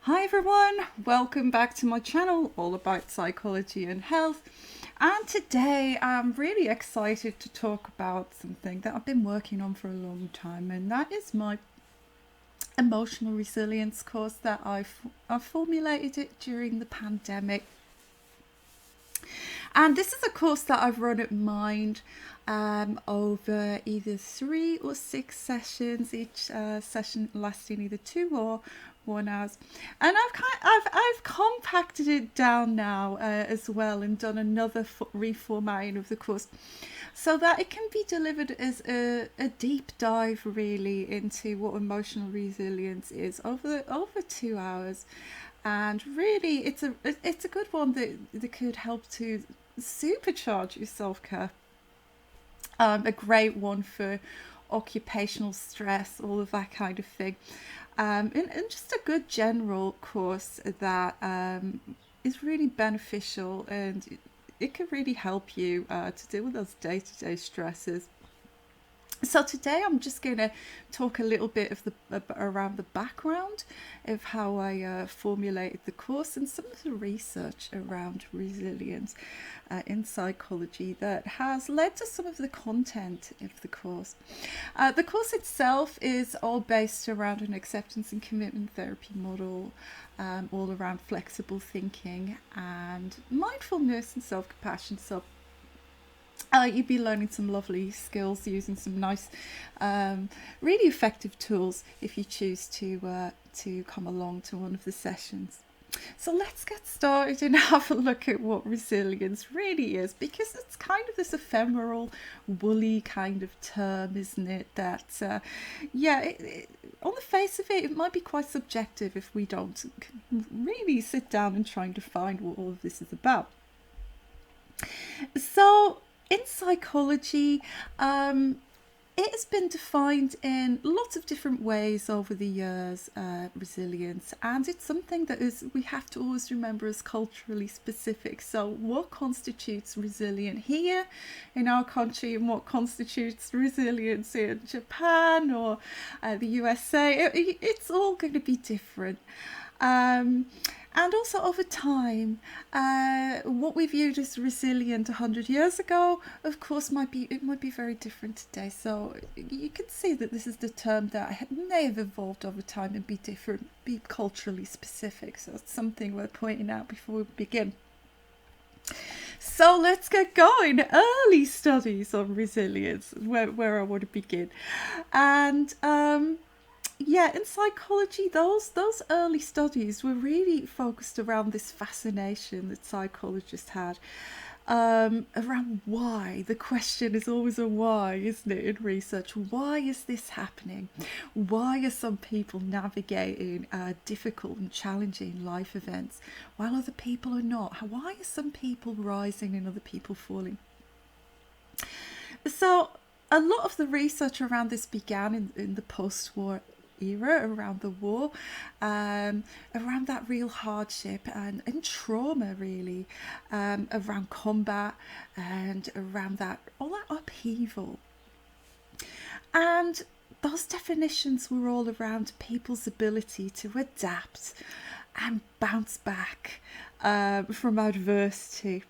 Hi everyone, welcome back to my channel all about psychology and health. And today I'm really excited to talk about something that I've been working on for a long time, and that is my emotional resilience course that I formulated it during the pandemic. And this is a course that I've run at Mind over either 3 or 6 sessions, each session lasting either 2 or 1 hours. And I've compacted it down now as well, and done another reformatting of the course so that it can be delivered as a deep dive really into what emotional resilience is over 2 hours. And really it's a good one that could help to supercharge your self-care. A great one for occupational stress, all of that kind of thing. And just a good general course that is really beneficial, and it can really help you to deal with those day-to-day stresses. So today I'm just going to talk a little bit of around the background of how I formulated the course, and some of the research around resilience in psychology that has led to some of the content of the course. The course itself is all based around an acceptance and commitment therapy model, all around flexible thinking and mindfulness and self-compassion. So you'd be learning some lovely skills using some nice, really effective tools if you choose to come along to one of the sessions. So let's get started and have a look at what resilience really is, because it's kind of this ephemeral, woolly kind of term, isn't it? That, on the face of it, it might be quite subjective if we don't really sit down and try and define what all of this is about. So, in psychology, it has been defined in lots of different ways over the years, resilience, and it's something that we have to always remember is culturally specific. So what constitutes resilient here in our country, and what constitutes resilience in Japan or the USA, it's all going to be different. And also over time, what we viewed as resilient 100 years ago, of course, might be very different today. So you can see that this is the term that may have evolved over time and be different, be culturally specific. So it's something worth pointing out before we begin. So let's get going. Early studies on resilience, where I want to begin. And in psychology, those early studies were really focused around this fascination that psychologists had around why. The question is always a why, isn't it, in research? Why is this happening? Why are some people navigating difficult and challenging life events while other people are not? Why are some people rising and other people falling? So a lot of the research around this began in the post-war era, around the war, around that real hardship and trauma, really, around combat and around all that upheaval. And those definitions were all around people's ability to adapt and bounce back from adversity.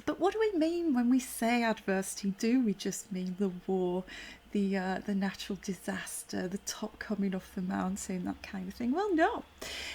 But what do we mean when we say adversity? Do we just mean the war, the natural disaster, the top coming off the mountain, that kind of thing? Well, no.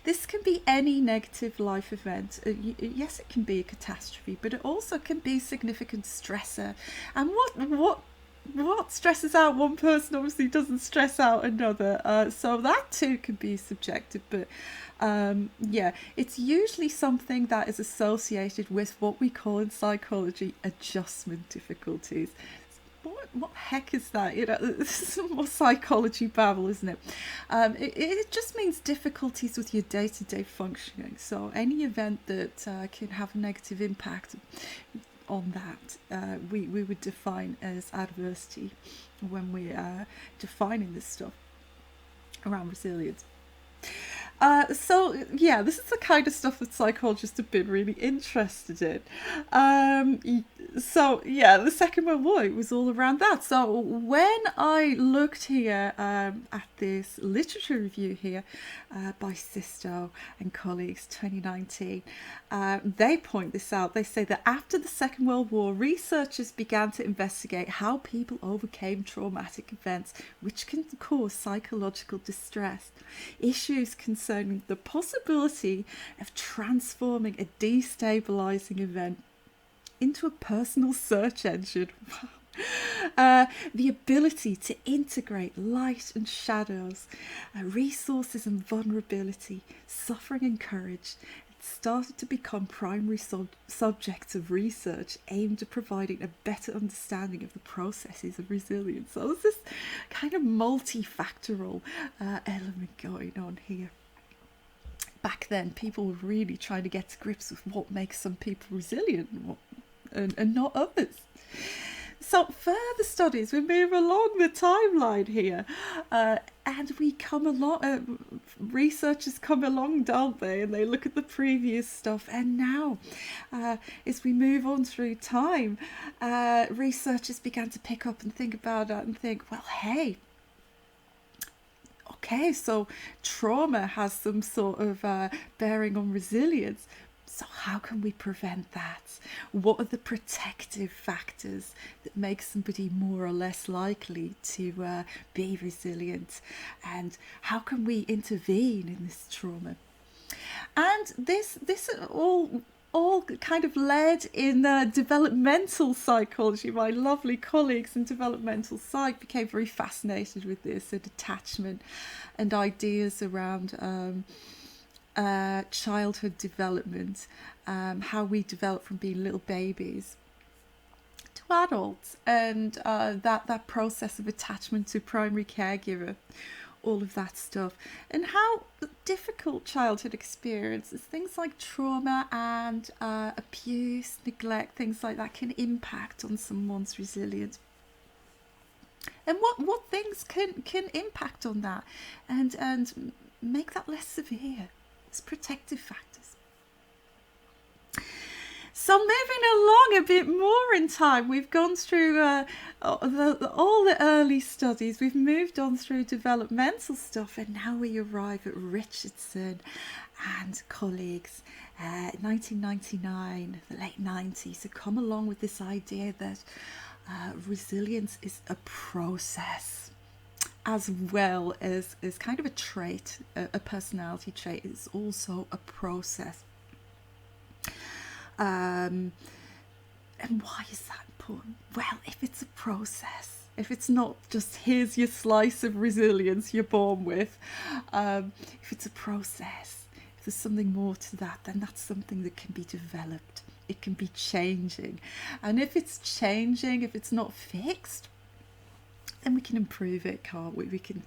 This can be any negative life event. Yes, it can be a catastrophe, but it also can be a significant stressor. And what stresses out one person obviously doesn't stress out another. So that too can be subjective, but it's usually something that is associated with what we call in psychology adjustment difficulties. What heck is that? This is some more psychology babble, isn't it? It just means difficulties with your day-to-day functioning. So any event that can have a negative impact on that, we would define as adversity when we're defining this stuff around resilience. This is the kind of stuff that psychologists have been really interested in. The Second World War, it was all around that. So when I looked here at this literature review here by Sisto and colleagues, 2019, they point this out. They say that after the Second World War, researchers began to investigate how people overcame traumatic events which can cause psychological distress. Issues concerning the possibility of transforming a destabilizing event into a personal search engine. The ability to integrate light and shadows, resources and vulnerability, suffering and courage started to become primary subjects of research aimed at providing a better understanding of the processes of resilience. So there's this kind of multifactorial element going on here. Back then, people were really trying to get to grips with what makes some people resilient and not others. So further studies, we move along the timeline here, and we come along, researchers come along, don't they, and they look at the previous stuff, and now as we move on through time, researchers began to pick up and think about that and think, well, hey, okay, so trauma has some sort of bearing on resilience. So how can we prevent that? What are the protective factors that make somebody more or less likely to be resilient? And how can we intervene in this trauma? And this all kind of led in developmental psychology. My lovely colleagues in developmental psych became very fascinated with this, and attachment and ideas around childhood development, how we develop from being little babies to adults, and that process of attachment to primary caregiver, all of that stuff, and how difficult childhood experiences, things like trauma and abuse, neglect, things like that, can impact on someone's resilience. And what things can impact on that and make that less severe? Protective factors. So moving along a bit more in time, we've gone through all the early studies, we've moved on through developmental stuff, and now we arrive at Richardson and colleagues, 1999, the late 90s, have come along with this idea that resilience is a process, as well as kind of a trait, a personality trait. It's also a process. And why is that important? Well, if it's a process, if it's not just here's your slice of resilience you're born with, if it's a process, if there's something more to that, then that's something that can be developed. It can be changing. And if it's changing, if it's not fixed, then we can improve it, can't we? We can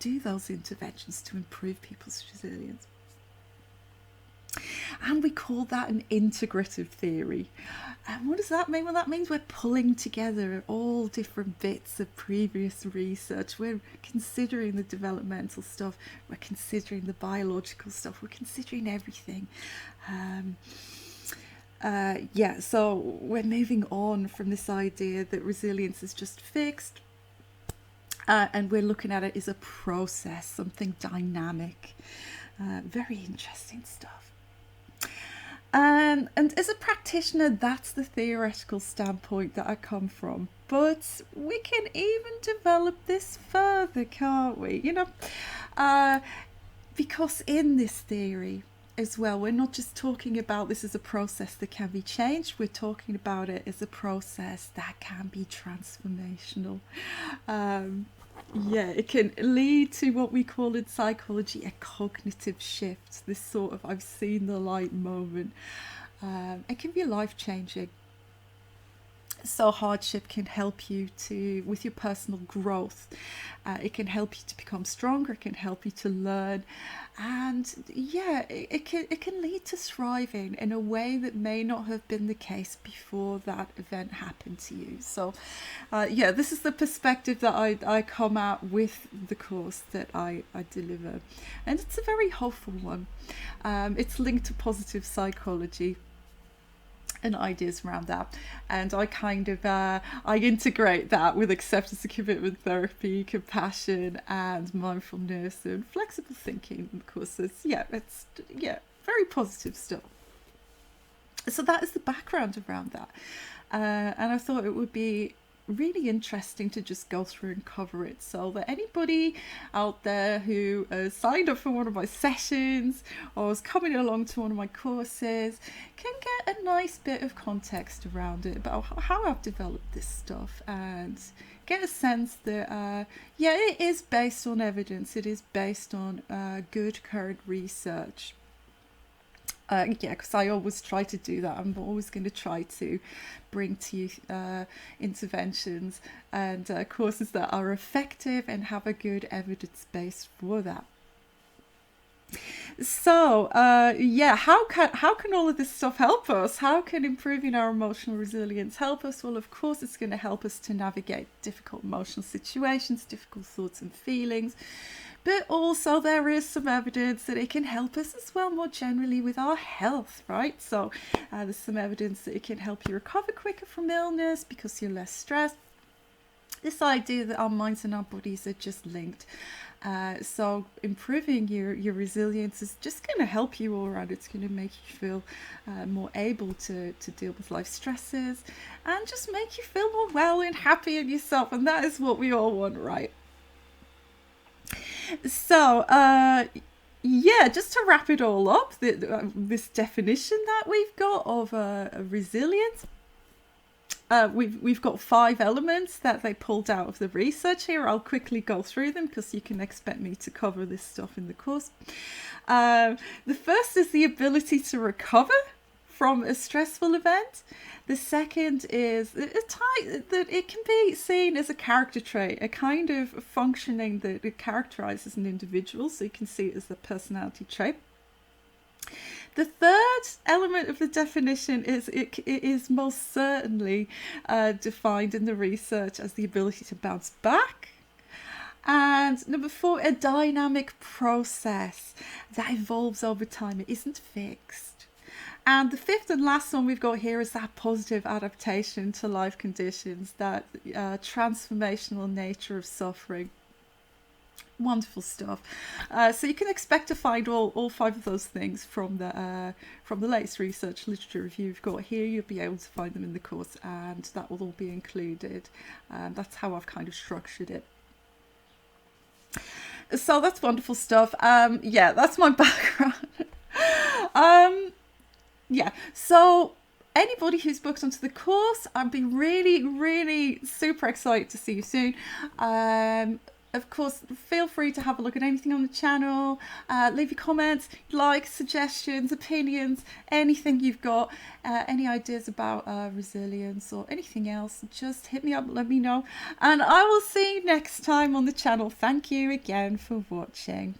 do those interventions to improve people's resilience. And we call that an integrative theory. And what does that mean? Well, that means we're pulling together all different bits of previous research. We're considering the developmental stuff, we're considering the biological stuff, we're considering everything. So we're moving on from this idea that resilience is just fixed, and we're looking at it as a process, something dynamic. Very interesting stuff. And as a practitioner, that's the theoretical standpoint that I come from. But we can even develop this further, can't we? Because in this theory as well, we're not just talking about this as a process that can be changed, we're talking about it as a process that can be transformational. It can lead to what we call in psychology a cognitive shift, this sort of I've seen the light moment. It can be life-changing. So hardship can help you to with your personal growth. It can help you to become stronger. It can help you to learn, and yeah, it can lead to thriving in a way that may not have been the case before that event happened to you. So, yeah, this is the perspective that I come out with the course that I deliver, and it's a very hopeful one. It's linked to positive psychology and ideas around that, and I kind of I integrate that with acceptance and commitment therapy, compassion and mindfulness and flexible thinking. Of course, it's very positive stuff. So that is the background around that, and I thought it would be really interesting to just go through and cover it, so that anybody out there who signed up for one of my sessions or is coming along to one of my courses can get a nice bit of context around it about how I've developed this stuff, and get a sense that it is based on evidence, it is based on good current research. Because I always try to do that. I'm always going to try to bring to you interventions and courses that are effective and have a good evidence base for that. So, how can all of this stuff help us? How can improving our emotional resilience help us? Well, of course, it's going to help us to navigate difficult emotional situations, difficult thoughts and feelings. But also there is some evidence that it can help us as well more generally with our health, right? So there's some evidence that it can help you recover quicker from illness because you're less stressed. This idea that our minds and our bodies are just linked. So improving your resilience is just going to help you all around. It's going to make you feel more able to deal with life stresses and just make you feel more well and happy in yourself. And that is what we all want, right? So, just to wrap it all up, this definition that we've got of resilience, we've got 5 elements that they pulled out of the research here. I'll quickly go through them because you can expect me to cover this stuff in the course. The first is the ability to recover from a stressful event. The second is that it can be seen as a character trait, a kind of functioning that it characterizes an individual, so you can see it as a personality trait. The third element of the definition is it is most certainly defined in the research as the ability to bounce back. And number 4, a dynamic process that evolves over time. It isn't fixed. And the 5th and last one we've got here is that positive adaptation to life conditions, that transformational nature of suffering. Wonderful stuff. So you can expect to find all 5 of those things from the latest research literature review we've got here. You'll be able to find them in the course, and that will all be included. That's how I've kind of structured it. So that's wonderful stuff. That's my background. So anybody who's booked onto the course, I'd be really, really super excited to see you soon. Of course, feel free to have a look at anything on the channel, leave your comments, likes, suggestions, opinions, anything you've got, any ideas about resilience or anything else, just hit me up, let me know, and I will see you next time on the channel. Thank you again for watching.